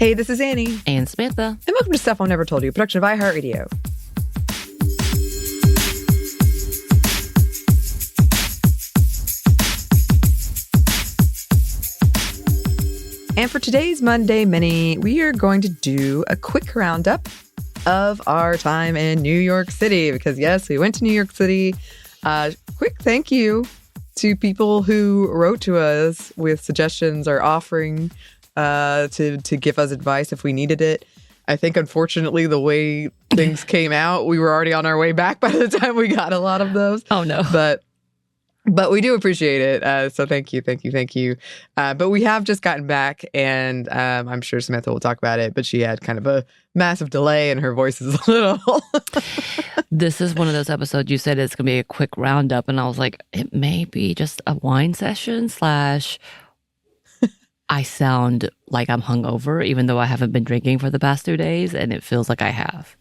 Hey, this is Anney and Samantha. And welcome to Stuff I've Never Told You, a production of iHeartRadio. And for today's Monday Mini, we are going to do a quick roundup of our time in New York City. Because yes, we went to New York City. Quick thank you to people who wrote to us with suggestions or offering to give us advice if we needed it. I think, unfortunately, the way things came out, we were already on our way back by the time we got a lot of those. Oh, no. But we do appreciate it. So thank you. But we have just gotten back, and I'm sure Samantha will talk about it, but she had kind of a massive delay and her voice is a little... This is one of those episodes you said it's going to be a quick roundup, and I was like, it may be just a wine session / I sound like I'm hungover, even though I haven't been drinking for the past 2 days, and it feels like I have.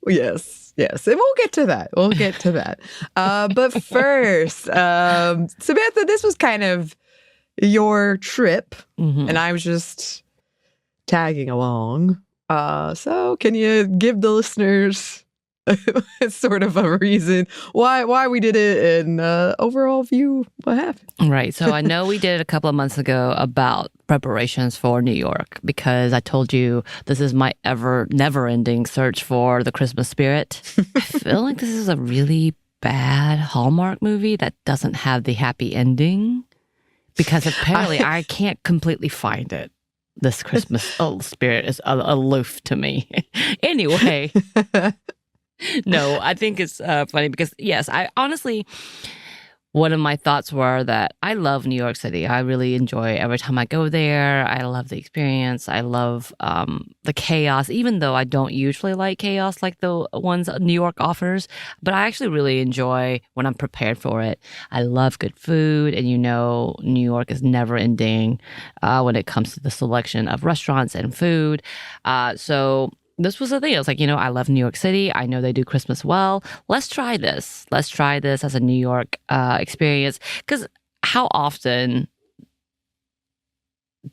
Yes. And we'll get to that. But first, Samantha, this was kind of your trip, and I was just tagging along. So can you give the listeners sort of a reason why we did it and overall view what happened? Right. So I know we did it a couple of months ago about preparations for New York, because I told you this is my never-ending search for the Christmas spirit. I feel like this is a really bad Hallmark movie that doesn't have the happy ending, because apparently I can't completely find it. This Christmas spirit is aloof to me. Anyway. No, I think it's funny because, yes, I honestly, one of my thoughts were that I love New York City. I really enjoy every time I go there. I love the experience. I love the chaos, even though I don't usually like chaos like the ones New York offers. But I actually really enjoy when I'm prepared for it. I love good food. And New York is never ending when it comes to the selection of restaurants and food. So this was the thing. I was like, I love New York City. I know they do Christmas well. Let's try this. Let's try this as a New York experience. Because how often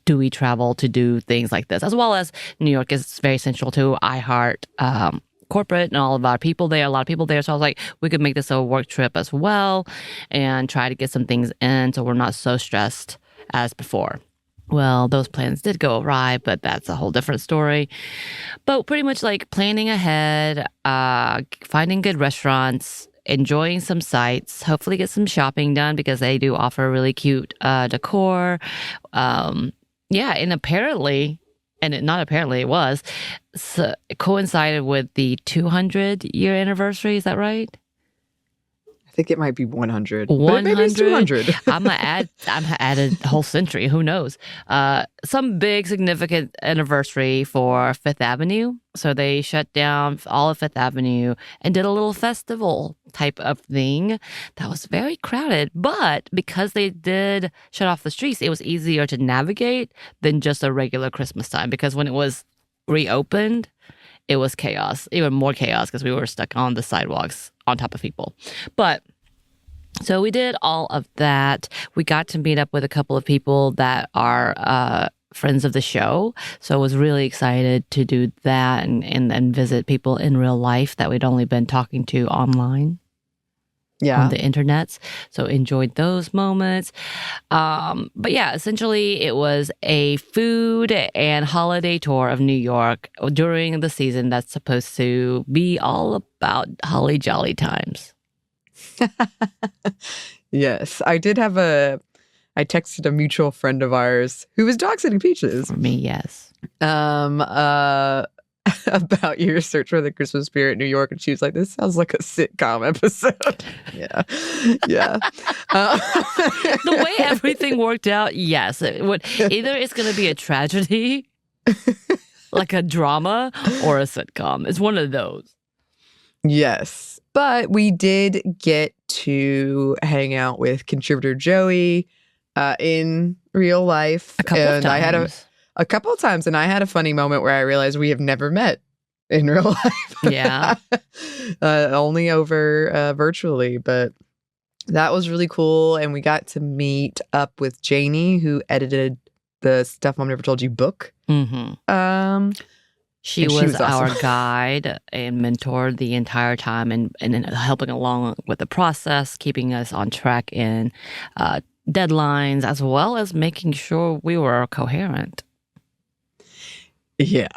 do we travel to do things like this? As well as New York is very central to iHeart corporate and all of our people there, a lot of people there. So I was like, we could make this a work trip as well and try to get some things in so we're not so stressed as before. Well, those plans did go awry, but that's a whole different story. But pretty much like planning ahead, finding good restaurants, enjoying some sights, hopefully get some shopping done because they do offer really cute decor. And apparently, it was, so it coincided with the 200-year anniversary. Is that right? I think it might be 100. 100? Maybe it's 200. I'm gonna add a whole century. Who knows? Some big significant anniversary for Fifth Avenue. So they shut down all of Fifth Avenue and did a little festival type of thing that was very crowded. But because they did shut off the streets, it was easier to navigate than just a regular Christmas time. Because when it was reopened, it was chaos, even more chaos, because we were stuck on the sidewalks on top of people. But so we did all of that. We got to meet up with a couple of people that are friends of the show. So I was really excited to do that and visit people in real life that we'd only been talking to online. On the internets. So enjoyed those moments. But yeah, essentially it was a food and holiday tour of New York during the season that's supposed to be all about holly jolly times. Yes, I texted a mutual friend of ours who was dog sitting Peaches. For me, yes. About your search for the Christmas spirit in New York, and she was like, "This sounds like a sitcom episode." Yeah. The way everything worked out, yes, it would either it's going to be a tragedy, like a drama, or a sitcom. It's one of those. Yes, but we did get to hang out with contributor Joey in real life, a couple of times. A couple of times, and I had a funny moment where I realized we have never met in real life. Yeah. Only over virtually, but that was really cool. And we got to meet up with Janie, who edited the Stuff Mom Never Told You book. She was our guide and mentor the entire time and helping along with the process, keeping us on track in deadlines, as well as making sure we were coherent. Yeah.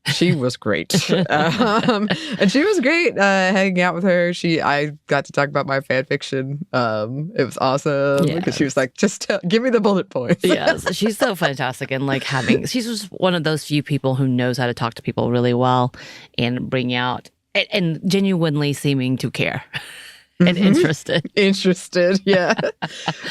She was great. And she was great hanging out with her. I got to talk about my fan fiction. It was awesome because she was like, just give me the bullet points. Yes, she's so fantastic. And like she's just one of those few people who knows how to talk to people really well and bring out and genuinely seeming to care. And interested. Interested, yeah.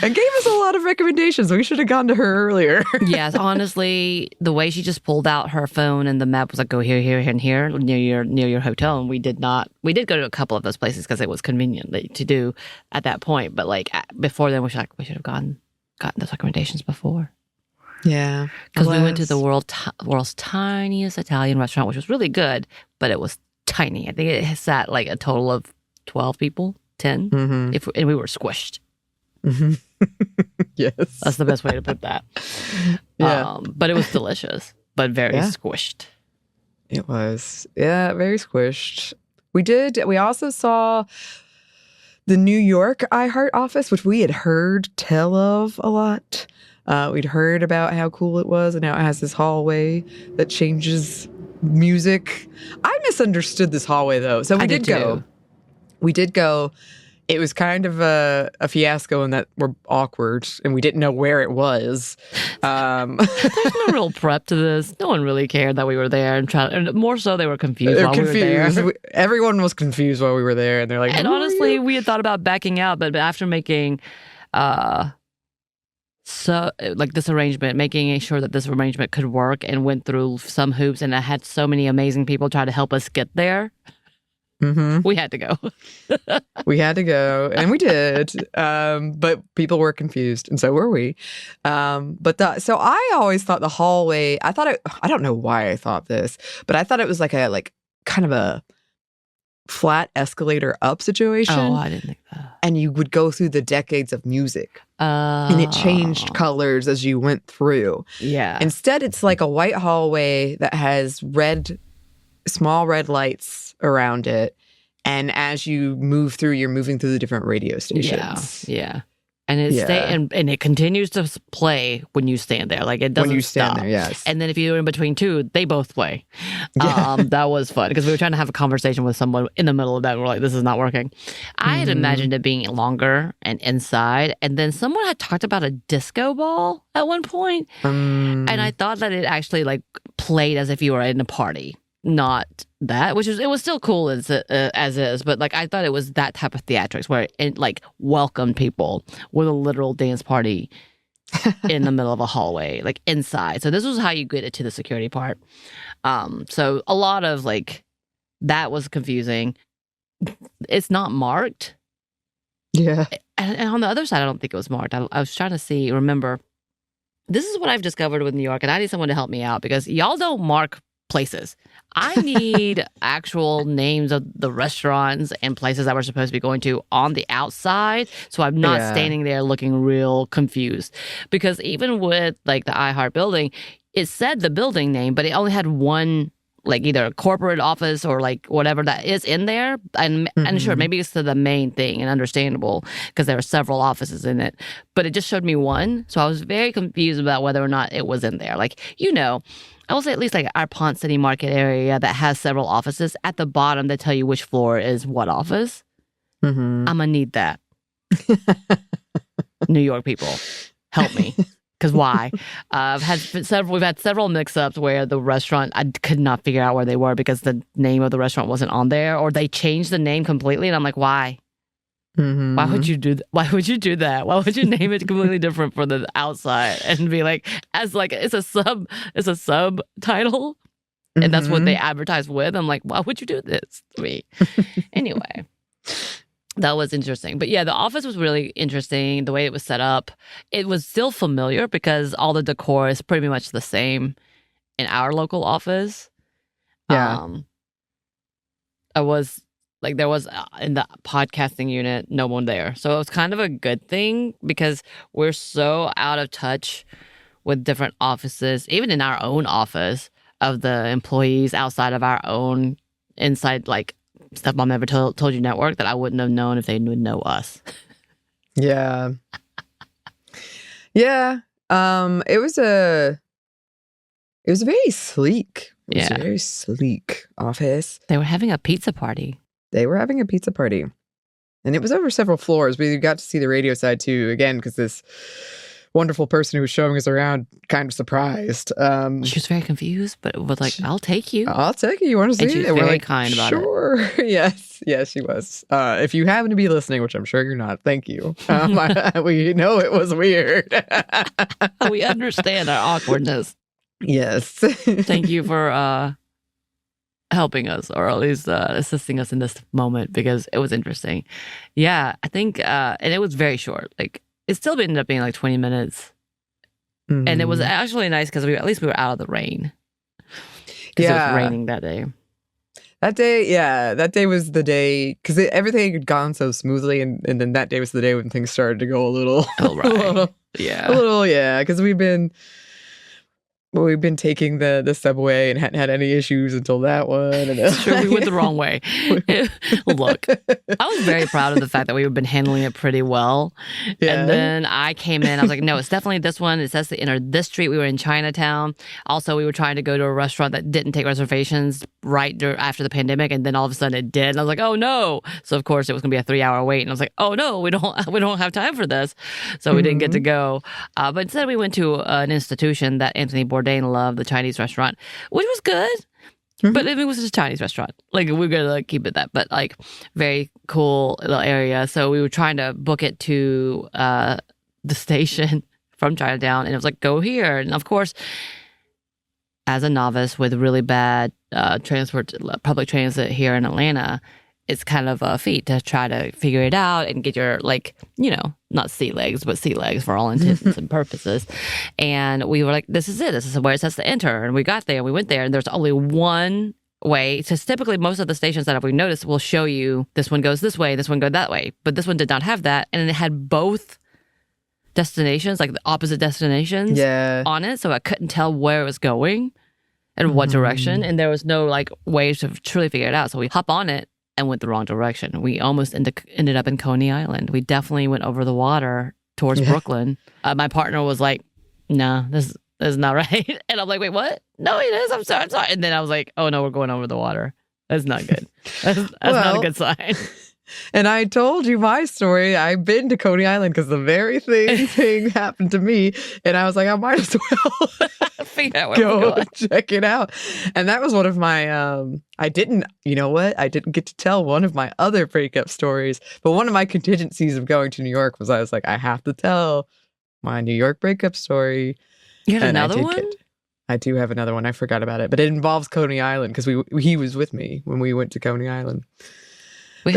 And gave us a lot of recommendations. We should have gone to her earlier. Yes, honestly, the way she just pulled out her phone and the map was like, go here, here, and here near your hotel. And we did go to a couple of those places because it was convenient to do at that point. But like before then, we should have gotten those recommendations before. Yeah. Because we went to the world's tiniest Italian restaurant, which was really good, but it was tiny. I think it sat like a total of 12 people. 10 and we were squished. Yes, that's the best way to put that. Yeah, but it was delicious, but very squished. It was, very squished. We also saw the New York iHeart office, which we had heard tell of a lot. We'd heard about how cool it was, and now it has this hallway that changes music. I misunderstood this hallway though, so we did go. We did go. It was kind of a fiasco in that we're awkward and we didn't know where it was. There's no real prep to this. No one really cared that we were there, and more so they were confused while we were there. Everyone was confused while we were there, and they're like, and honestly, we had thought about backing out, but after making this arrangement, making sure that this arrangement could work, and went through some hoops, and I had so many amazing people try to help us get there. We had to go. We had to go, and we did. But people were confused, and so were we. So I always thought the hallway. I don't know why I thought this, but I thought it was like kind of a flat escalator up situation. Oh, I didn't think that. And you would go through the decades of music, and it changed colors as you went through. Yeah. Instead, it's like a white hallway that has small red lights around it, and as you move through, you're moving through the different radio stations. Yeah. And and it continues to play when you stand there. Like it doesn't when you stand stop. there, yes. And then if you're in between two, they both play. That was fun because we were trying to have a conversation with someone in the middle of that. And we're like, this is not working. I had imagined it being longer and inside, and then someone had talked about a disco ball at one point, and I thought that it actually like played as if you were in a party. Not that, it was still cool as is, but like I thought it was that type of theatrics where it like welcomed people with a literal dance party in the middle of a hallway, like inside. So this was how you get it to the security part. So a lot of like that was confusing. It's not marked. Yeah. And on the other side, I don't think it was marked. I was trying to remember. This is what I've discovered with New York, and I need someone to help me out because y'all don't mark places. I need actual names of the restaurants and places that we're supposed to be going to on the outside, so I'm not standing there looking real confused. Because even with like the iHeart building, it said the building name, but it only had one, like either a corporate office or like whatever that is in there. And sure, maybe it's to the main thing and understandable because there are several offices in it, but it just showed me one. So I was very confused about whether or not it was in there. Like, I will say at least like our Ponce City Market area that has several offices, at the bottom they tell you which floor is what office. I'm gonna need that. New York people, help me. Because why? We've had several mix-ups where the restaurant, I could not figure out where they were because the name of the restaurant wasn't on there, or they changed the name completely, and I'm like, why? Why would you do that? Why would you do that? Why would you name it completely different for the outside and be like, as like it's a subtitle, and that's what they advertise with? I'm like, why would you do this to me? Anyway, that was interesting. But yeah, the office was really interesting. The way it was set up, it was still familiar because all the decor is pretty much the same in our local office. Yeah, there was in the podcasting unit, no one there. So it was kind of a good thing because we're so out of touch with different offices, even in our own office, of the employees outside of our own inside, like, Stuff Mom Never told you network that I wouldn't have known if they would know us. Yeah. Yeah. It was a very sleek. It was a very sleek office. They were having a pizza party. And it was over several floors. We got to see the radio side too, again, because this wonderful person who was showing us around kind of surprised. She was very confused, but was like, I'll take you. I'll take you. You want to see it? And she was very kind about it. Sure. Yes, she was. If you happen to be listening, which I'm sure you're not, thank you. We know it was weird. We understand our awkwardness. Yes. Thank you for helping us, or at least assisting us in this moment, because it was interesting. Yeah, I think, and it was very short. Like, it still ended up being like 20 minutes. Mm-hmm. And it was actually nice because at least we were out of the rain. Because it was raining that day. That day was the day, because everything had gone so smoothly, and then that day was the day when things started to go a little... because we've been taking the subway and hadn't had any issues until that one. And it's true, we went the wrong way. Look, I was very proud of the fact that we've been handling it pretty well. Yeah. And then I came in, I was like, no, it's definitely this one. It says to enter this street. We were in Chinatown. Also, we were trying to go to a restaurant that didn't take reservations right after the pandemic, and then all of a sudden it did. And I was like, oh no. So of course it was going to be a 3-hour wait. And I was like, oh no, we don't have time for this. So we didn't get to go. But instead we went to an institution that Anthony Bourdain loved, the Chinese restaurant, which was good. Mm-hmm. But it was just a Chinese restaurant. Like, we're going to keep it that. But, like, very cool little area. So we were trying to book it to the station from Chinatown. And it was like, go here. And, of course, as a novice with really bad public transit here in Atlanta, it's kind of a feat to try to figure it out and get your, like, not sea legs, but sea legs for all intents and purposes. And we were like, this is it. This is where it says to enter. And we got there, and we went there, and there's only one way. So typically most of the stations that we noticed will show you this one goes this way, this one goes that way. But this one did not have that. And it had both destinations, like the opposite destinations on it. So I couldn't tell where it was going and what direction. And there was no, like, way to truly figure it out. So we hop on it and went the wrong direction. We almost ended up in Coney Island. We definitely went over the water towards Brooklyn. My partner was like, no, this is not right. And I'm like, wait, what? No, it is. I'm sorry. And then I was like, oh no, we're going over the water. That's not good. That's not a good sign. And I told you my story. I've been to Coney Island because the very thing happened to me. And I was like, I might as well go check it out. And that was one of my, I didn't get to tell one of my other breakup stories. But one of my contingencies of going to New York was I was like, I have to tell my New York breakup story. You had another one? I do have another one. I forgot about it. But it involves Coney Island because he was with me when we went to Coney Island. We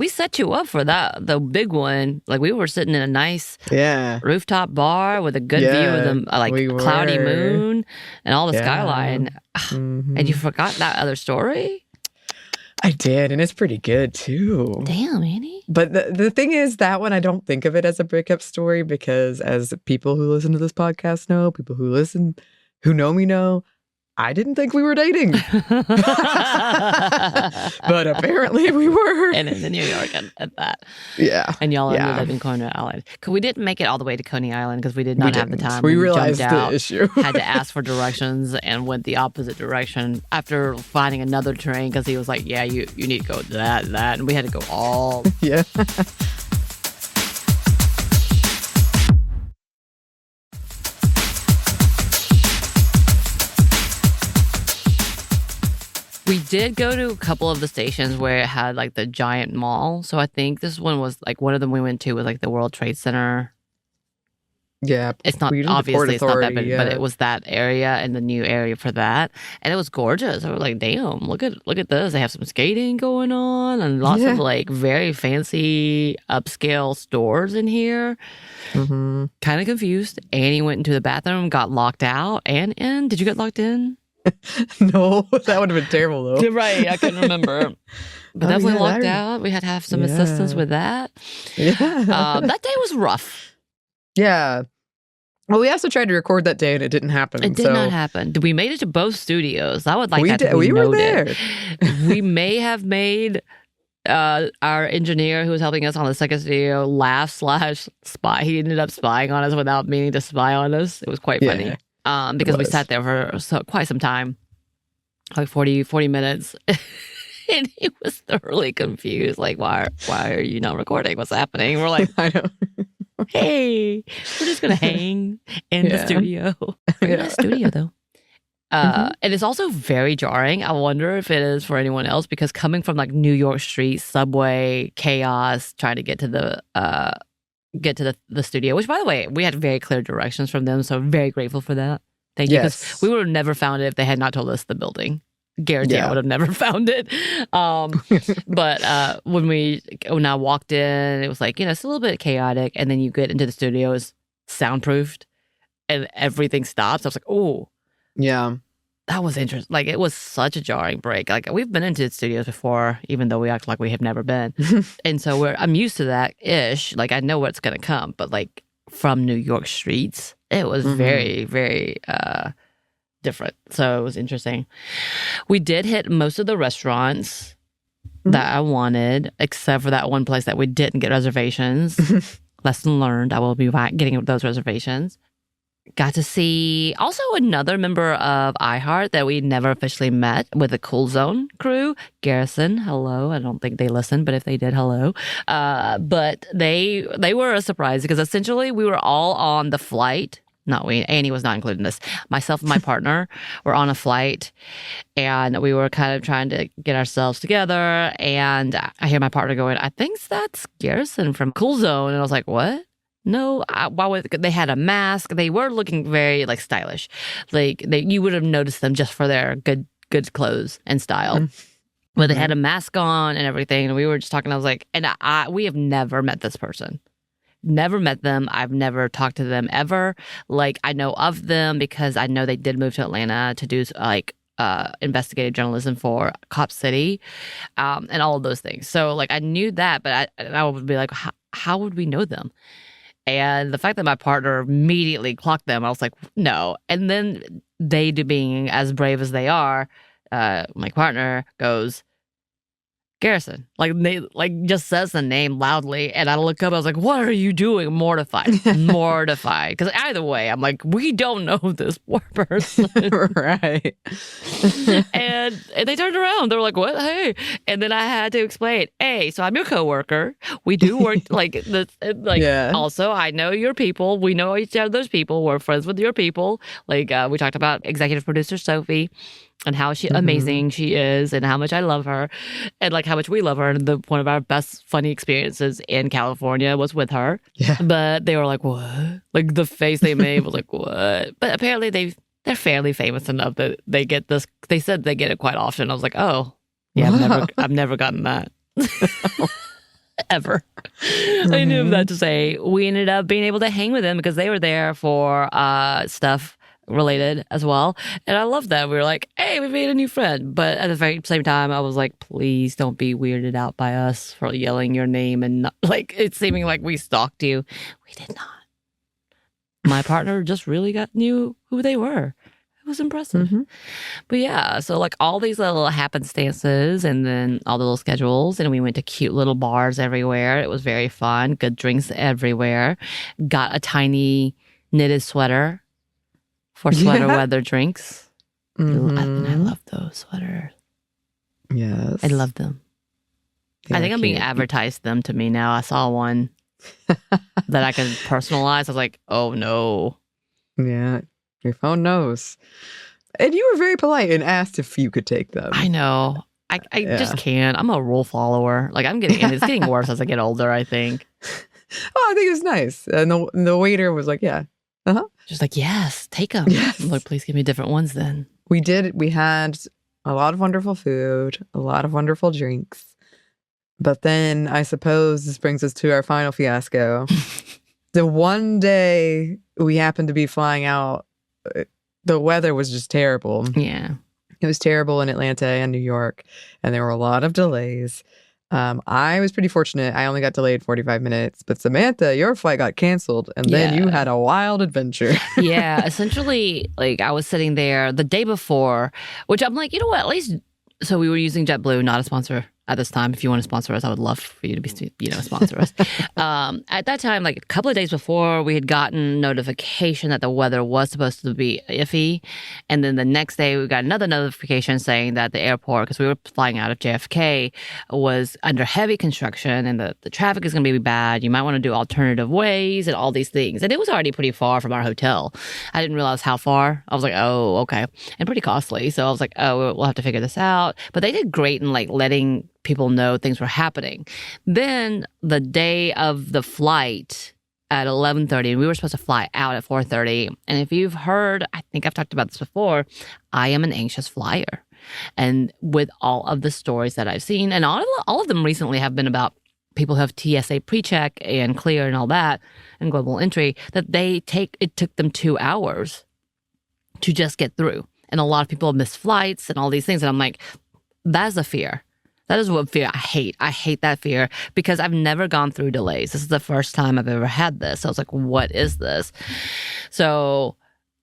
set you up for that, the big one. Like, we were sitting in a nice rooftop bar with a good view of the cloudy moon and all the skyline. And you forgot that other story? I did, and it's pretty good too. Damn, Anney. But the thing is, that one I don't think of it as a breakup story because, as people who listen to this podcast know, people who know me know, I didn't think we were dating. But apparently we were. And in New York at that. Yeah. And y'all ended up in Coney Island. Because we didn't make it all the way to Coney Island because we did not have the time. We realized the issue. Had to ask for directions and went the opposite direction after finding another train because he was like, yeah, you need to go to that. And we had to go all. Yeah. We did go to a couple of the stations where it had like the giant mall. So I think this one was like one of them we went to was like the World Trade Center. Yeah. It's not obviously it's not that big, but it was that area and the new area for that. And it was gorgeous. I was like, damn, look at this. They have some skating going on and lots of like very fancy upscale stores in here. Mm-hmm. Kind of confused. Anney went into the bathroom, got locked out and in. Did you get locked in? No, that would have been terrible though. Right, I couldn't remember. But definitely locked out. We had to have some assistance with that. Yeah. That day was rough. Yeah. Well, we also tried to record that day and it didn't happen. It did not happen. We made it to both studios. I would like that to be we were noted. there. We may have made our engineer who was helping us on the second studio laugh/spy. He ended up spying on us without meaning to spy on us. It was quite funny because we sat there for quite some time, like 40 minutes. And he was thoroughly confused. Like, why are you not recording? What's happening? We're like, I don't. Hey, we're just gonna hang in the studio. Very nice studio, though. And it's also very jarring. I wonder if it is for anyone else, because coming from like New York street subway chaos, trying to get to the studio. Which, by the way, we had very clear directions from them, so I'm very grateful for that. Thank you, because we would have never found it if they had not told us the building. Guarantee I would have never found it. But when I walked in, it was like, it's a little bit chaotic. And then you get into the studio, it's soundproofed and everything stops. I was like, oh. Yeah. That was interesting. Like, it was such a jarring break. Like, we've been into the studios before, even though we act like we have never been. And so I'm used to that-ish. Like, I know what's going to come. But, like, from New York streets, it was very, very... different. So it was interesting. We did hit most of the restaurants that I wanted, except for that one place that we didn't get reservations. Lesson learned. I will be getting those reservations. Got to see also another member of iHeart that we never officially met with the Cool Zone crew. Garrison, hello. I don't think they listened, but if they did, hello. But they were a surprise because essentially we were all on the flight. Not we. Anney was not included in this. Myself and my partner were on a flight, and we were kind of trying to get ourselves together. And I hear my partner going, "I think that's Garrison from Cool Zone." And I was like, "What?" No. They had a mask. They were looking very like stylish. Like you would have noticed them just for their good clothes and style. But they had a mask on and everything. And we were just talking. I was like, and we have never met this person. Never met them. I've never talked to them ever. Like, I know of them because I know they did move to Atlanta to do like investigative journalism for Cop City, and all of those things. So like I knew that, but I would be like, how would we know them? And the fact that my partner immediately clocked them, I was like, no. And then they, being as brave as they are, my partner goes, Garrison, just says the name loudly, and I look up. I was like, "What are you doing?" Mortified, because either way, I'm like, we don't know this poor person, right? and they turned around. They were like, "What? Hey!" And then I had to explain, "Hey, so I'm your coworker. We do work Also, I know your people. We know each other's people. We're friends with your people. Like we talked about executive producer Sophie." And how amazing she is, and how much I love her, and like how much we love her. And one of our best funny experiences in California was with her. Yeah. But they were like, "What?" Like the face they made was like, "What?" But apparently they're fairly famous enough that they get this. They said they get it quite often. I was like, "Oh, yeah, wow. I've never gotten that." Ever. I knew that to say. We ended up being able to hang with them because they were there for stuff related as well, and I love that. We were like, "Hey, we made a new friend," but at the very same time, I was like, "Please don't be weirded out by us for yelling your name and not, like it's seeming like we stalked you. We did not." My partner just really knew who they were. It was impressive. But yeah, so like all these little happenstances, and then all the little schedules, and we went to cute little bars everywhere. It was very fun. Good drinks everywhere. Got a tiny knitted sweater for sweater weather drinks. And I love those sweaters. Yes. I love them. I think I'm being advertised them to me now. I saw one that I could personalize. I was like, oh no. Yeah, your phone knows. And you were very polite and asked if you could take them. I know. I just can't. I'm a rule follower. Like it's getting worse as I get older, I think. Oh, I think it was nice. And the waiter was like, yeah. Just like, yes, take them. Yes. I'm like, please give me different ones then. We had a lot of wonderful food, a lot of wonderful drinks. But then I suppose this brings us to our final fiasco. The one day we happened to be flying out, the weather was just terrible. Yeah. It was terrible in Atlanta and New York, and there were a lot of delays. I was pretty fortunate. I only got delayed 45 minutes, but Samantha, your flight got canceled, and then you had a wild adventure. Yeah, essentially, like I was sitting there the day before, which I'm like, you know what, at least, so we were using JetBlue, not a sponsor at this time. If you want to sponsor us, I would love for you to be, sponsor us. At that time, like a couple of days before, we had gotten notification that the weather was supposed to be iffy. And then the next day, we got another notification saying that the airport, because we were flying out of JFK, was under heavy construction and the traffic is going to be bad. You might want to do alternative ways and all these things. And it was already pretty far from our hotel. I didn't realize how far. I was like, oh, okay. And pretty costly. So I was like, oh, we'll have to figure this out. But they did great in like letting people know things were happening. Then the day of the flight at 11:30, and we were supposed to fly out at 4:30. And if you've heard, I think I've talked about this before, I am an anxious flyer. And with all of the stories that I've seen, and all of them recently have been about people who have TSA pre-check and clear and all that, and global entry, that it took them 2 hours to just get through. And a lot of people miss flights and all these things. And I'm like, that's a fear. That is what fear I hate. I hate that fear because I've never gone through delays. This is the first time I've ever had this. So I was like, what is this? So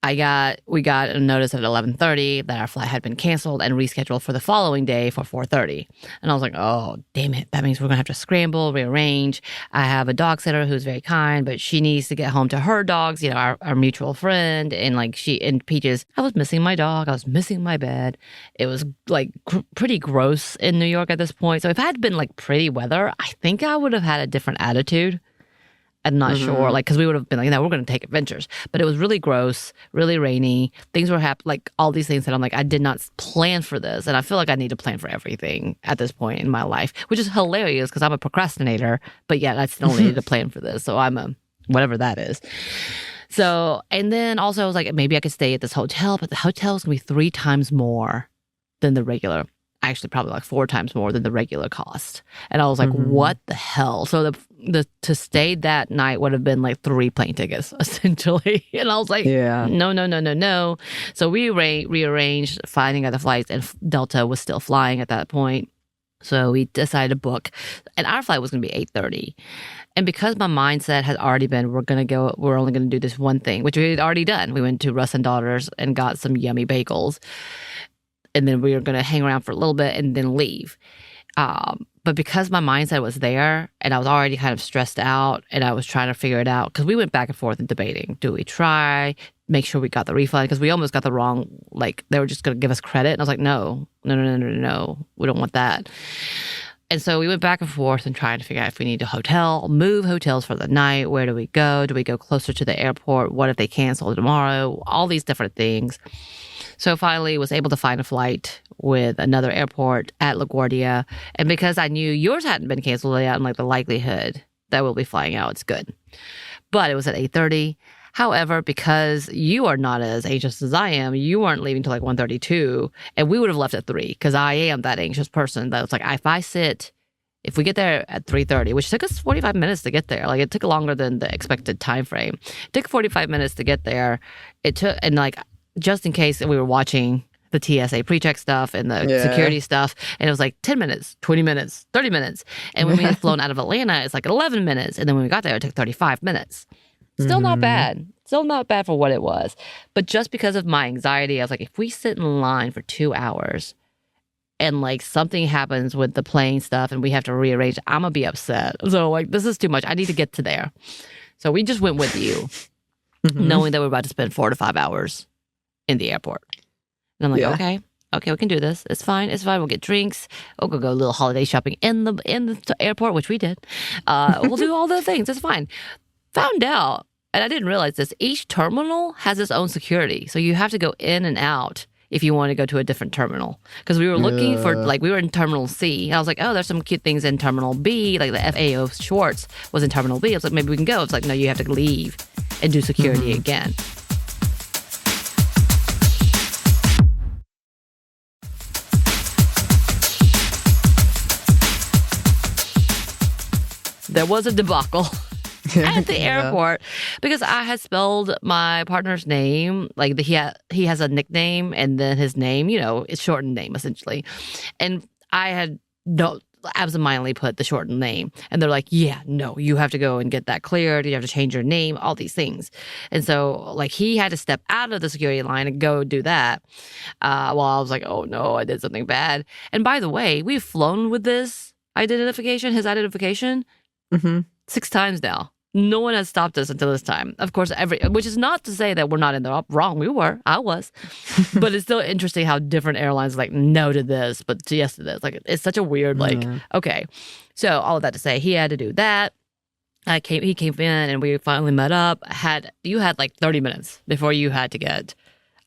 we got a notice at 11:30 that our flight had been canceled and rescheduled for the following day for 4:30. And I was like, oh, damn it. That means we're going to have to scramble, rearrange. I have a dog sitter who's very kind, but she needs to get home to her dogs, our mutual friend. And like and Peaches, I was missing my dog. I was missing my bed. It was like pretty gross in New York at this point. So if it had been like pretty weather, I think I would have had a different attitude. I'm not sure, like, because we would have been like, no, we're going to take adventures. But it was really gross, really rainy. Things were happening, like all these things that I'm like, I did not plan for this. And I feel like I need to plan for everything at this point in my life, which is hilarious because I'm a procrastinator. But yet I still needed to plan for this. So I'm a whatever that is. So, and then also I was like, maybe I could stay at this hotel, but the hotel is going to be 3 times more than the regular. Actually, probably like 4 times more than the regular cost. And I was like, what the hell? So the to stay that night would have been like 3 plane tickets, essentially. And I was like, no. So we rearranged finding other flights, and Delta was still flying at that point. So we decided to book. And our flight was going to be 8:30. And because my mindset had already been, we're only going to do this one thing, which we had already done. We went to Russ and Daughters and got some yummy bagels. And then we were going to hang around for a little bit and then leave. But because my mindset was there and I was already kind of stressed out and I was trying to figure it out, because we went back and forth in debating. Do we try, make sure we got the refund? Because we almost got the wrong, like they were just going to give us credit. And I was like, no, we don't want that. And so we went back and forth and trying to figure out if we need a move hotels for the night. Where do we go? Do we go closer to the airport? What if they cancel tomorrow? All these different things. So finally was able to find a flight with another airport at LaGuardia. And because I knew yours hadn't been canceled yet, and like the likelihood that we'll be flying out, it's good. But it was at 8:30. However, because you are not as anxious as I am, you weren't leaving till like 1:32, and we would have left at 3 because I am that anxious person that was like, if we get there at 3:30, which took us 45 minutes to get there, like it took longer than the expected time frame. It took 45 minutes to get there. And like, just in case we were watching the TSA pre-check stuff and the security stuff, and it was like 10 minutes, 20 minutes, 30 minutes. And when we had flown out of Atlanta, it's like 11 minutes. And then when we got there, it took 35 minutes. Still not bad. Still not bad for what it was. But just because of my anxiety, I was like, if we sit in line for 2 hours and like something happens with the plane stuff and we have to rearrange, I'm going to be upset. So like, this is too much. I need to get to there. So we just went with you, knowing that we're about to spend 4 to 5 hours in the airport. And I'm like, okay, we can do this. It's fine. We'll get drinks. We'll go a little holiday shopping in the airport, which we did. We'll do all the things. It's fine. Found out, and I didn't realize this, each terminal has its own security. So you have to go in and out if you want to go to a different terminal. Because we were looking for, like, we were in Terminal C. And I was like, oh, there's some cute things in Terminal B. Like the FAO Schwartz was in Terminal B. I was like, maybe we can go. It's like, no, you have to leave and do security again. There was a debacle at the airport because I had spelled my partner's name, like he has a nickname and then his name, it's shortened name essentially. And I had absentmindedly put the shortened name. And they're like, yeah, no, you have to go and get that cleared. You have to change your name, all these things. And so like he had to step out of the security line and go do that. While I was like, oh no, I did something bad. And by the way, we've flown with this his identification, 6 times now. No one has stopped us until this time. Of course, which is not to say that we're not in the wrong. We were. I was. But it's still interesting how different airlines like no to this, but yes to this. Like it's such a weird okay. So all of that to say, he had to do that. He came in and we finally met up. You had like 30 minutes before you had to get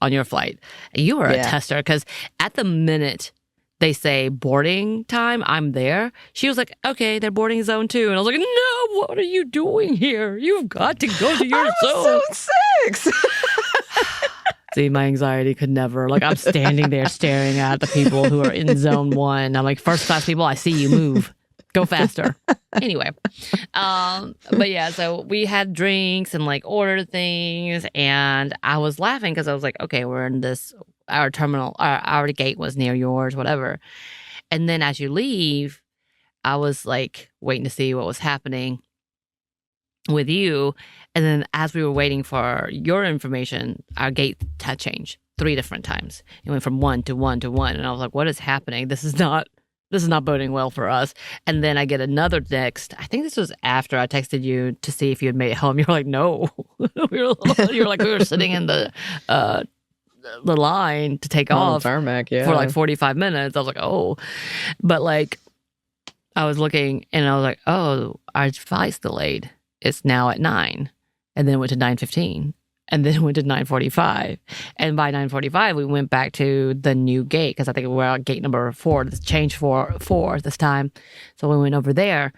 on your flight. And you were a tester because at the minute they say boarding time, I'm there. She was like, okay, they're boarding zone 2. And I was like, no, what are you doing here? You've got to go to your zone. Zone 6. See, my anxiety could never. Like, I'm standing there staring at the people who are in zone 1. I'm like, first class people, I see you move. Go faster. Anyway. But yeah, so we had drinks and like ordered things. And I was laughing because I was like, okay, we're in this. Our terminal, our gate was near yours, whatever. And then as you leave, I was like waiting to see what was happening with you. And then as we were waiting for your information, our gate had changed 3 different times. It went from 1 to 1 to 1. And I was like, what is happening? This is not boding well for us. And then I get another text. I think this was after I texted you to see if you had made it home. You were like, no. You were like, we were sitting in the line to take off tarmac, for like 45 minutes. I was like, oh. But like, I was looking and I was like, oh, our flight's delayed. It's now at 9. And then it went to 9:15. And then it went to 9:45. And by 9:45, we went back to the new gate because I think we were at gate number 4. This changed for 4 this time. So we went over there.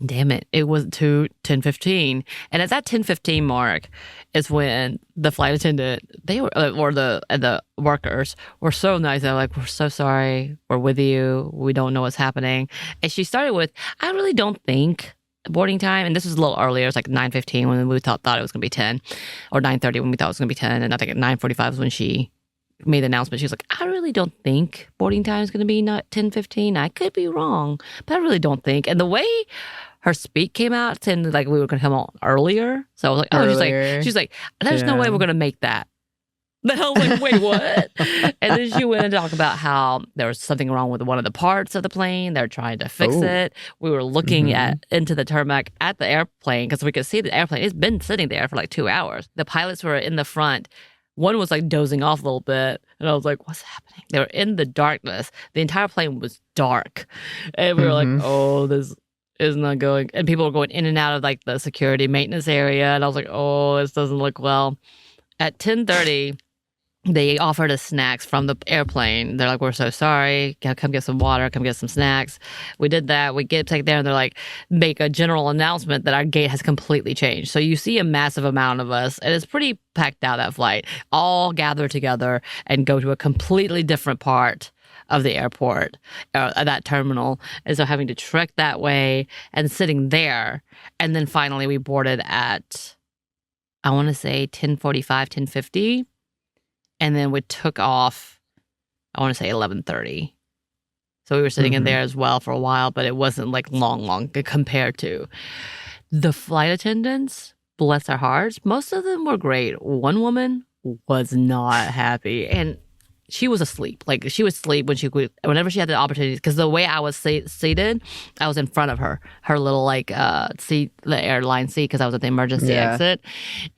Damn it, it was to 10:15. And at that 10:15 mark is when the flight attendant, they were, or the workers were so nice. They're like, we're so sorry. We're with you. We don't know what's happening. And she started with, I really don't think boarding time, and this was a little earlier. It was like 9:15 when we thought it was going to be 10, or 9:30 when we thought it was going to be 10. And I think at 9:45 was when she made the announcement. She was like, I really don't think boarding time is going to be not 10:15. I could be wrong, but I really don't think. And the way her speak came out, saying like we were going to come on earlier. So I was like, oh, she's like, there's no way we're going to make that. Then I was like, wait, what? And then she went and talked about how there was something wrong with one of the parts of the plane. They're trying to fix it. We were looking into the tarmac at the airplane because we could see the airplane. It's been sitting there for like 2 hours. The pilots were in the front. One was like dozing off a little bit. And I was like, what's happening? They were in the darkness. The entire plane was dark. And we were like, oh, this is not going. And people were going in and out of like the security maintenance area. And I was like, oh, this doesn't look well. At 10:30, they offered us snacks from the airplane. They're like, we're so sorry. Come get some water. Come get some snacks. We did that. We get there and they're like, make a general announcement that our gate has completely changed. So you see a massive amount of us, and it's pretty packed out, that flight, all gather together and go to a completely different part of the airport, that terminal. And so having to trek that way and sitting there. And then finally we boarded at, I want to say 10:45, 10:50. And then we took off, I want to say 11:30. So we were sitting in there as well for a while, but it wasn't like long compared to the flight attendants. Bless their hearts. Most of them were great. One woman was not happy. And she was asleep. Like, she would sleep whenever she had the opportunity. Because the way I was seated, I was in front of her little like seat, the airline seat, because I was at the emergency exit.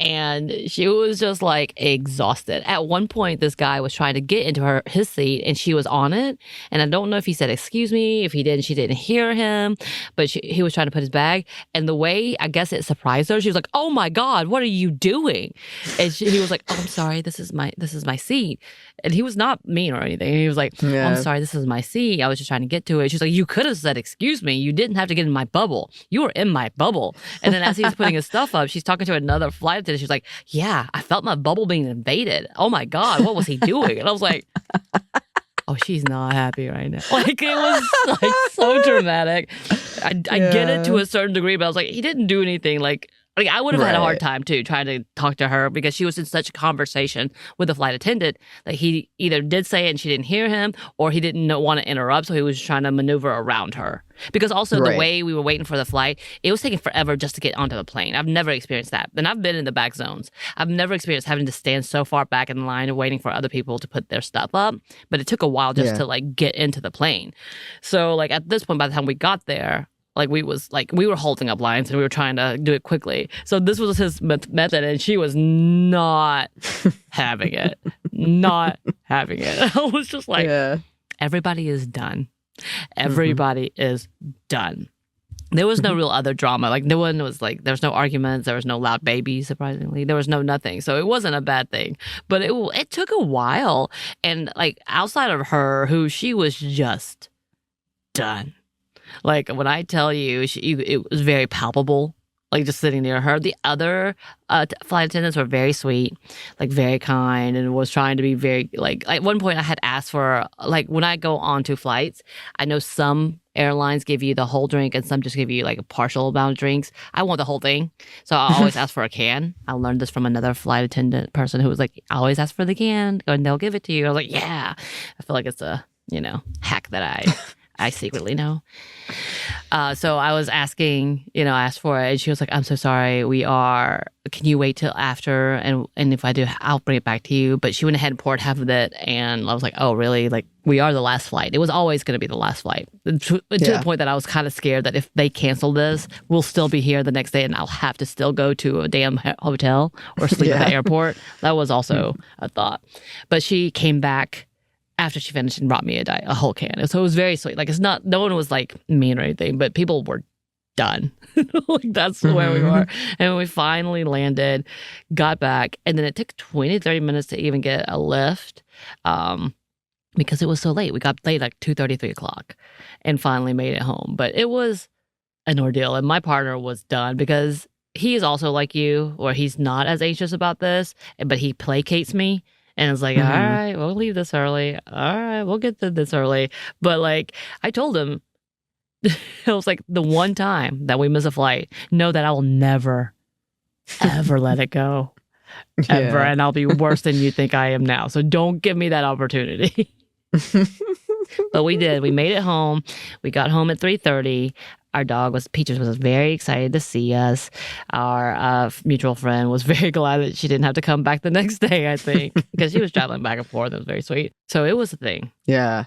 And she was just like exhausted. At one point, this guy was trying to get into his seat, and she was on it. And I don't know if he said excuse me, if he didn't, she didn't hear him. But he was trying to put his bag. And the way, I guess it surprised her, she was like, "Oh my God, what are you doing?" And he was like, "Oh, I'm sorry, this is my seat." And he was not mean or anything. He was like, oh, I'm sorry, this is my seat. I was just trying to get to it. She's like, you could have said, excuse me. You didn't have to get in my bubble. You were in my bubble. And then as he's putting his stuff up, she's talking to another flight attendant. She's like, yeah, I felt my bubble being invaded. Oh my God, what was he doing? And I was like, oh, she's not happy right now. Like, it was like so dramatic. I get it to a certain degree, but I was like, he didn't do anything like Like, I would have had a hard Right. time, too, trying to talk to her because she was in such a conversation with the flight attendant that he either did say it and she didn't hear him, or he didn't want to interrupt, so he was trying to maneuver around her. Because also the Right. way we were waiting for the flight, it was taking forever just to get onto the plane. I've never experienced that. And I've been in the back zones. I've never experienced having to stand so far back in the line and waiting for other people to put their stuff up. But it took a while just Yeah. to, like, get into the plane. So, like, at this point, by the time we got there, like, we were holding up lines and we were trying to do it quickly. So this was his method, and she was not having it. Not having it. I was just like, Yeah. everybody is done. Everybody is done. There was no real other drama. Like, no one was like, there was no arguments. There was no loud babies, surprisingly. There was no nothing. So it wasn't a bad thing. But it took a while. And, like, outside of her, she was just done. Like, when I tell you, it was very palpable, like, just sitting near her. The other flight attendants were very sweet, like, very kind, and was trying to be very, like, at one point I had asked for, like, when I go on to flights, I know some airlines give you the whole drink and some just give you, like, a partial amount of drinks. I want the whole thing. So I always ask for a can. I learned this from another flight attendant person who was like, I always ask for the can and they'll give it to you. I was like, yeah. I feel like it's a, hack that I secretly know. So I was asking, I asked for it, and she was like, I'm so sorry, can you wait till after? And if I do, I'll bring it back to you. But she went ahead and poured half of it, and I was like, oh, really? Like, we are the last flight. It was always going to be the last flight. To the point that I was kind of scared that if they cancel this, we'll still be here the next day, and I'll have to still go to a damn hotel or sleep at the airport. That was also a thought. But she came back after she finished and brought me a whole can. So it was very sweet. Like, no one was like mean or anything, but people were done. Like, that's where we were. And we finally landed, got back, and then it took 20, 30 minutes to even get a lift because it was so late. We got late like 2:30, 3 o'clock, and finally made it home. But it was an ordeal, and my partner was done because he is also like you, or he's not as anxious about this, but he placates me. And it's like, all right, we'll leave this early. All right, we'll get to this early. But, like, I told him, it was like, the one time that we miss a flight, know that I will never, ever let it go. Ever. And I'll be worse than you think I am now. So don't give me that opportunity. But we did. We made it home. We got home at 3:30. Our dog Peaches was very excited to see us. Our mutual friend was very glad that she didn't have to come back the next day, I think, because she was traveling back and forth. It was very sweet. So it was a thing. Yeah,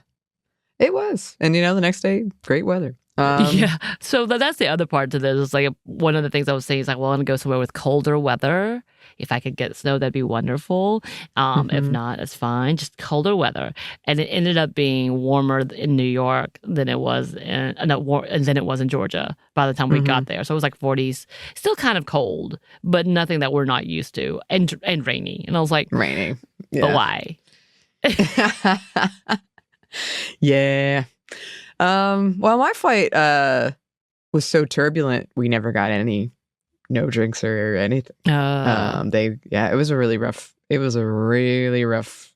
it was. And, the next day, great weather. Yeah. So that's the other part to this. It's like, one of the things I was saying is like, well, I want to go somewhere with colder weather. If I could get snow, that'd be wonderful. If not, it's fine. Just colder weather. And it ended up being warmer in New York than it was in Georgia by the time we got there. So it was like 40s, still kind of cold, but nothing that we're not used to, and rainy. And I was like, rainy. Yeah. But why? Yeah. Well, my flight was so turbulent, we never got no drinks or anything. It was a really rough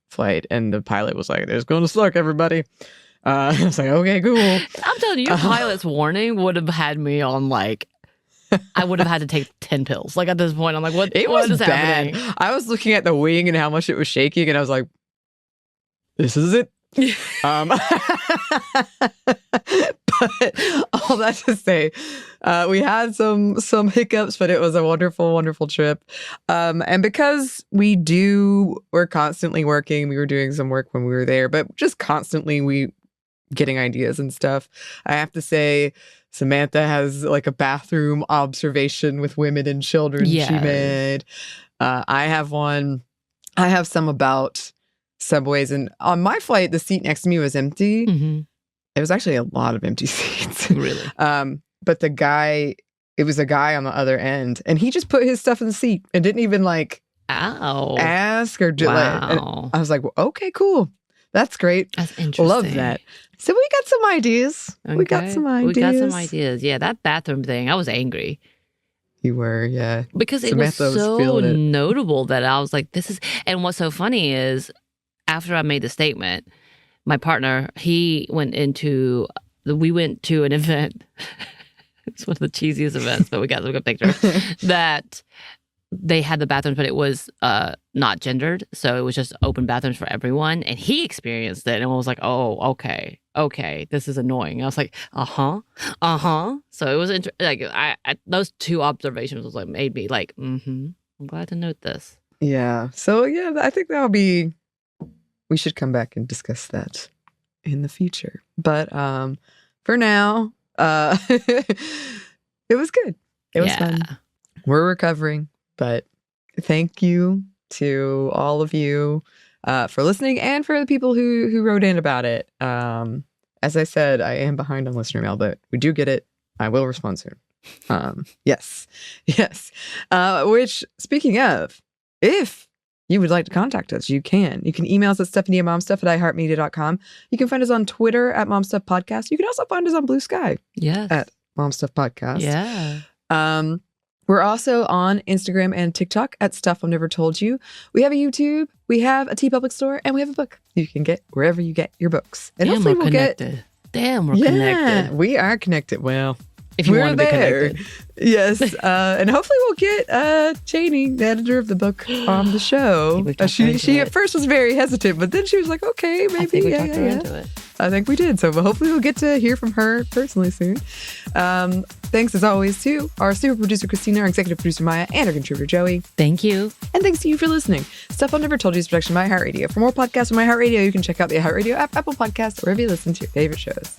flight, and the pilot was like, "It's going to suck, everybody." I was like, "Okay, cool." I'm telling you, your pilot's warning would have had me on, like, I would have had to take 10 pills. Like, at this point, I'm like, what is bad. happening? I was looking at the wing and how much it was shaking, and I was like, "This is it." But all that to say, we had some hiccups, but it was a wonderful, wonderful trip. And because we're constantly working, we were doing some work when we were there, but just constantly getting ideas and stuff. I have to say, Samantha has like a bathroom observation with women and children she made. I have one. I have some about subways, and on my flight, the seat next to me was empty. It was actually a lot of empty seats. Really? But it was a guy on the other end, and he just put his stuff in the seat and didn't even ask or do I was like, well, okay, cool. That's great. That's interesting. Love that. So we got some ideas. Okay. We got some ideas. Yeah, that bathroom thing, I was angry. You were, yeah. Because Samantha it was so notable that I was like, this is... And what's so funny is, after I made the statement, my partner, we went to an event It's one of the cheesiest events, but we got some good pictures. That they had the bathrooms, but it was not gendered. So it was just open bathrooms for everyone. And he experienced it and was like, oh, okay, this is annoying. I was like, uh-huh. So it was like I those two observations was like made me like, I'm glad to note this. Yeah. So yeah, I think we should come back and discuss that in the future. But for now, it was good. It was fun. We're recovering. But thank you to all of you for listening and for the people who wrote in about it. As I said, I am behind on listener mail, but we do get it. I will respond soon. Yes. Which, speaking of, if you would like to contact us, you can. You can email us at stephanieandmomstuff@iheartmedia.com. You can find us on Twitter at momstuffpodcast. You can also find us on Blue Sky at momstuffpodcast. Yeah. We're also on Instagram and TikTok at Stuff I've Never Told You. We have a YouTube, we have a TeePublic store, and we have a book you can get wherever you get your books. And hopefully we'll connected. Damn, we're connected. We are connected. Well, if you we're want to be there. connected. Yes. And hopefully we'll get Janie, the editor of the book, on the show. She at first was very hesitant, but then she was like, okay, maybe. I think we talked her into it. I think we did. So hopefully we'll get to hear from her personally soon. Thanks as always to our super producer, Christina, our executive producer, Maya, and our contributor, Joey. Thank you. And thanks to you for listening. Stuff I've Never Told You is a production of iHeartRadio. For more podcasts on iHeartRadio, you can check out the iHeartRadio app, Apple Podcasts, or wherever you listen to your favorite shows.